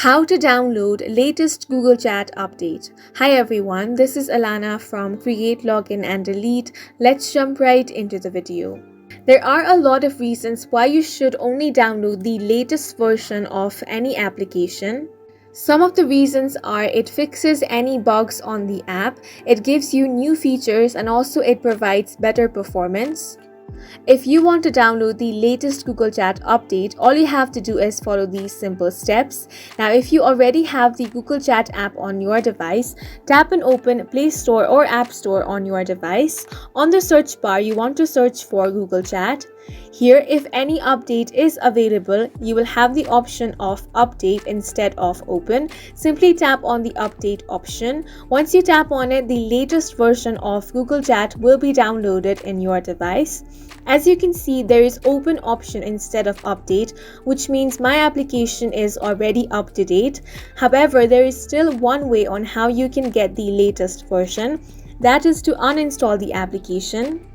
How to download latest Google Chat update. Hi everyone, this is Alana from Create, Login and Delete. Let's jump right into the video. There are a lot of reasons why you should only download the latest version of any application. Some of the reasons are it fixes any bugs on the app, it gives you new features, and also it provides better performance. If you want to download the latest Google Chat update, all you have to do is follow these simple steps. Now, if you already have the Google Chat app on your device, tap and open Play Store or App Store on your device. On the search bar, you want to search for Google Chat. Here, if any update is available, you will have the option of update instead of open. Simply tap on the update option. Once you tap on it, the latest version of Google Chat will be downloaded in your device. As you can see, there is open option instead of update, which means my application is already up to date. However, there is still one way on how you can get the latest version. That is to uninstall the application.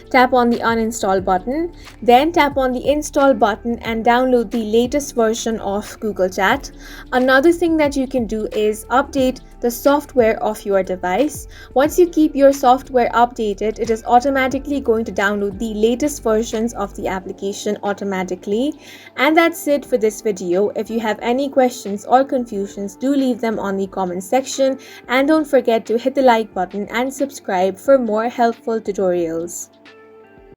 Tap on the uninstall button, then tap on the install button and download the latest version of Google Chat. Another thing that you can do is update the software of your device. Once you keep your software updated, it is automatically going to download the latest versions of the application automatically. And that's it for this video. If you have any questions or confusions, do leave them on the comment section, and don't forget to hit the like button and subscribe for more helpful tutorials.